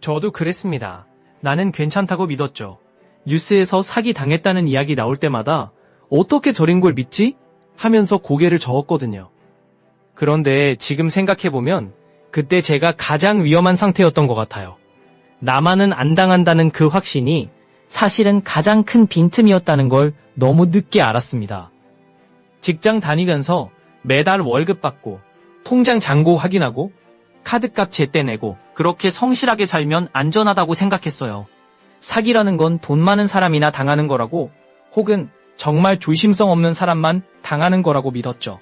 저도 그랬습니다. 나는 괜찮다고 믿었죠. 뉴스에서 사기 당했다는 이야기 나올 때마다 어떻게 저린 걸 믿지? 하면서 고개를 저었거든요. 그런데 지금 생각해보면 그때 제가 가장 위험한 상태였던 것 같아요. 나만은 안 당한다는 그 확신이 사실은 가장 큰 빈틈이었다는 걸 너무 늦게 알았습니다. 직장 다니면서 매달 월급 받고 통장 잔고 확인하고 카드값 제때 내고 그렇게 성실하게 살면 안전하다고 생각했어요. 사기라는 건 돈 많은 사람이나 당하는 거라고, 혹은 정말 조심성 없는 사람만 당하는 거라고 믿었죠.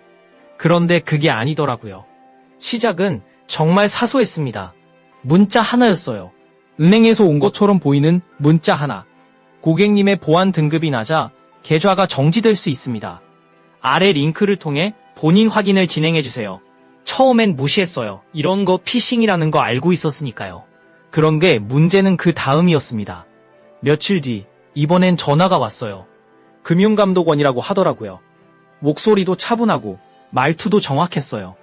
그런데 그게 아니더라고요. 시작은 정말 사소했습니다. 문자 하나였어요. 은행에서 온 것처럼 보이는 문자 하나. 고객님의 보안 등급이 낮아 계좌가 정지될 수 있습니다. 아래 링크를 통해 본인 확인을 진행해주세요. 처음엔 무시했어요. 이런 거 피싱이라는 거 알고 있었으니까요. 그런데 문제는 그 다음이었습니다. 며칠 뒤 이번엔 전화가 왔어요. 금융감독원이라고 하더라고요. 목소리도 차분하고 말투도 정확했어요.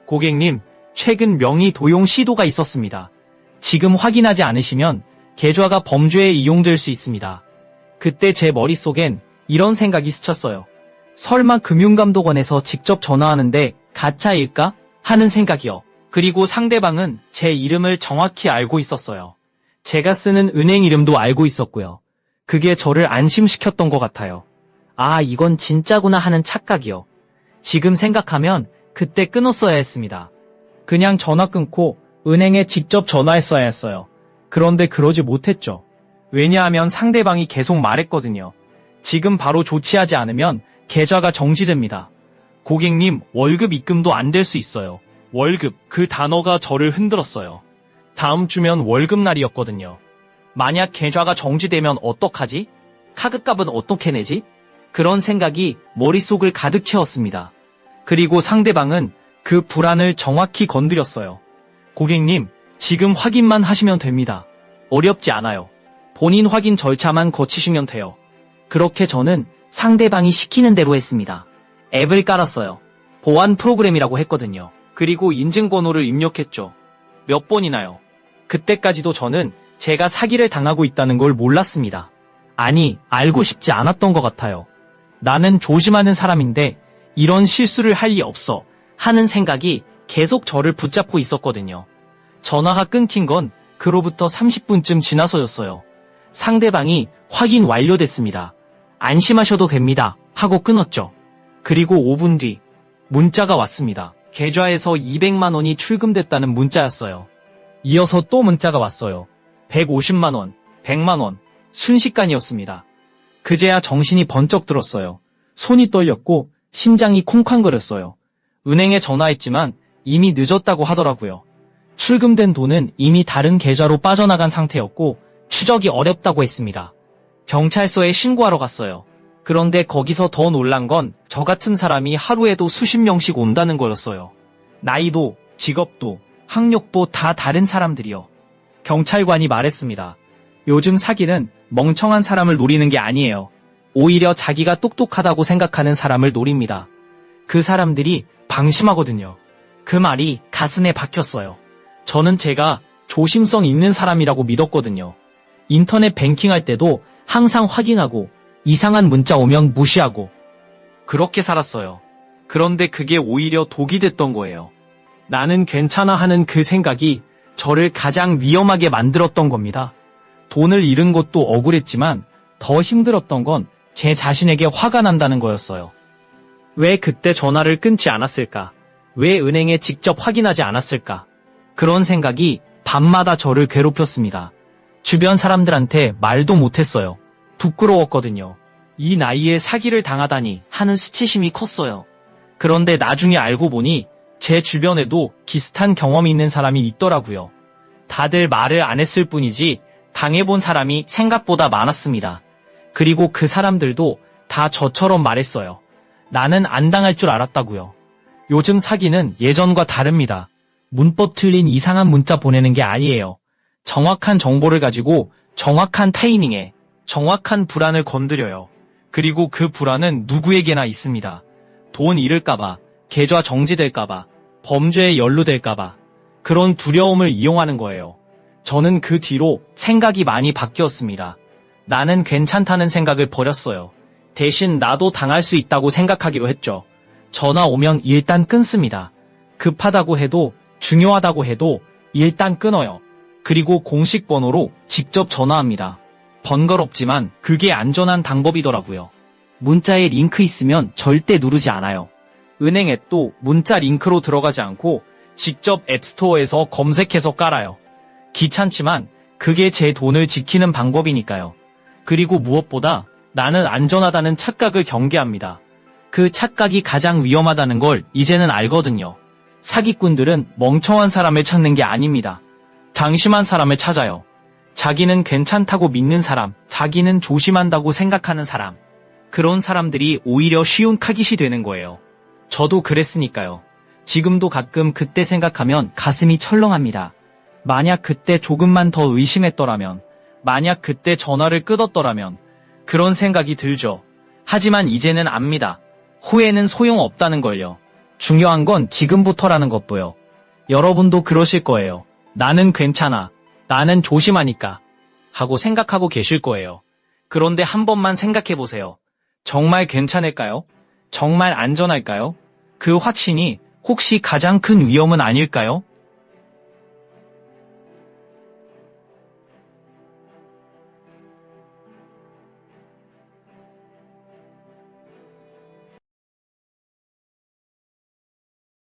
고객님, 최근 명의 도용 시도가 있었습니다. 지금 확인하지 않으시면 계좌가 범죄에 이용될 수 있습니다. 그때 제 머릿속엔 이런 생각이 스쳤어요. 설마 금융감독원에서 직접 전화하는데 가짜일까? 하는 생각이요. 그리고 상대방은 제 이름을 정확히 알고 있었어요. 제가 쓰는 은행 이름도 알고 있었고요. 그게 저를 안심시켰던 것 같아요. 아, 이건 진짜구나 하는 착각이요. 지금 생각하면 그때 끊었어야 했습니다. 그냥 전화 끊고 은행에 직접 전화했어야 했어요. 그런데 그러지 못했죠. 왜냐하면 상대방이 계속 말했거든요. 지금 바로 조치하지 않으면 계좌가 정지됩니다. 고객님, 월급 입금도 안 될 수 있어요. 월급, 그 단어가 저를 흔들었어요. 다음 주면 월급날이었거든요. 만약 계좌가 정지되면 어떡하지? 카드값은 어떻게 내지? 그런 생각이 머릿속을 가득 채웠습니다. 그리고 상대방은 그 불안을 정확히 건드렸어요. 고객님, 지금 확인만 하시면 됩니다. 어렵지 않아요. 본인 확인 절차만 거치시면 돼요. 그렇게 저는 상대방이 시키는 대로 했습니다. 앱을 깔았어요. 보안 프로그램이라고 했거든요. 그리고 인증번호를 입력했죠. 몇 번이나요? 그때까지도 저는 제가 사기를 당하고 있다는 걸 몰랐습니다. 아니, 알고 싶지 않았던 것 같아요. 나는 조심하는 사람인데 이런 실수를 할 리 없어 하는 생각이 계속 저를 붙잡고 있었거든요. 전화가 끊긴 건 그로부터 30분쯤 지나서였어요. 상대방이 확인 완료됐습니다. 안심하셔도 됩니다 하고 끊었죠. 그리고 5분 뒤 문자가 왔습니다. 계좌에서 200만 원이 출금됐다는 문자였어요. 이어서 또 문자가 왔어요. 150만 원, 100만 원, 순식간이었습니다. 그제야 정신이 번쩍 들었어요. 손이 떨렸고 심장이 쿵쾅거렸어요. 은행에 전화했지만 이미 늦었다고 하더라고요. 출금된 돈은 이미 다른 계좌로 빠져나간 상태였고 추적이 어렵다고 했습니다. 경찰서에 신고하러 갔어요. 그런데 거기서 더 놀란 건 저 같은 사람이 하루에도 수십 명씩 온다는 거였어요. 나이도, 직업도, 학력도 다 다른 사람들이요. 경찰관이 말했습니다. 요즘 사기는 멍청한 사람을 노리는 게 아니에요. 오히려 자기가 똑똑하다고 생각하는 사람을 노립니다. 그 사람들이 방심하거든요. 그 말이 가슴에 박혔어요. 저는 제가 조심성 있는 사람이라고 믿었거든요. 인터넷 뱅킹할 때도 항상 확인하고 이상한 문자 오면 무시하고 그렇게 살았어요. 그런데 그게 오히려 독이 됐던 거예요. 나는 괜찮아 하는 그 생각이 저를 가장 위험하게 만들었던 겁니다. 돈을 잃은 것도 억울했지만 더 힘들었던 건 제 자신에게 화가 난다는 거였어요. 왜 그때 전화를 끊지 않았을까? 왜 은행에 직접 확인하지 않았을까? 그런 생각이 밤마다 저를 괴롭혔습니다. 주변 사람들한테 말도 못했어요. 부끄러웠거든요. 이 나이에 사기를 당하다니 하는 수치심이 컸어요. 그런데 나중에 알고 보니 제 주변에도 비슷한 경험이 있는 사람이 있더라고요. 다들 말을 안 했을 뿐이지 당해본 사람이 생각보다 많았습니다. 그리고 그 사람들도 다 저처럼 말했어요. 나는 안 당할 줄 알았다고요. 요즘 사기는 예전과 다릅니다. 문법 틀린 이상한 문자 보내는 게 아니에요. 정확한 정보를 가지고 정확한 타이밍에 정확한 불안을 건드려요. 그리고 그 불안은 누구에게나 있습니다. 돈 잃을까봐, 계좌 정지될까봐, 범죄에 연루될까봐 그런 두려움을 이용하는 거예요. 저는 그 뒤로 생각이 많이 바뀌었습니다. 나는 괜찮다는 생각을 버렸어요. 대신 나도 당할 수 있다고 생각하기로 했죠. 전화 오면 일단 끊습니다. 급하다고 해도 중요하다고 해도 일단 끊어요. 그리고 공식 번호로 직접 전화합니다. 번거롭지만 그게 안전한 방법이더라고요. 문자에 링크 있으면 절대 누르지 않아요. 은행 앱도 문자 링크로 들어가지 않고 직접 앱스토어에서 검색해서 깔아요. 귀찮지만 그게 제 돈을 지키는 방법이니까요. 그리고 무엇보다 나는 안전하다는 착각을 경계합니다. 그 착각이 가장 위험하다는 걸 이제는 알거든요. 사기꾼들은 멍청한 사람을 찾는 게 아닙니다. 장심한 사람을 찾아요. 자기는 괜찮다고 믿는 사람, 자기는 조심한다고 생각하는 사람. 그런 사람들이 오히려 쉬운 타깃이 되는 거예요. 저도 그랬으니까요. 지금도 가끔 그때 생각하면 가슴이 철렁합니다. 만약 그때 조금만 더 의심했더라면, 만약 그때 전화를 끊었더라면, 그런 생각이 들죠. 하지만 이제는 압니다. 후회는 소용없다는 걸요. 중요한 건 지금부터라는 것도요. 여러분도 그러실 거예요. 나는 괜찮아. 나는 조심하니까. 하고 생각하고 계실 거예요. 그런데 한 번만 생각해 보세요. 정말 괜찮을까요? 정말 안전할까요? 그 확신이 혹시 가장 큰 위험은 아닐까요?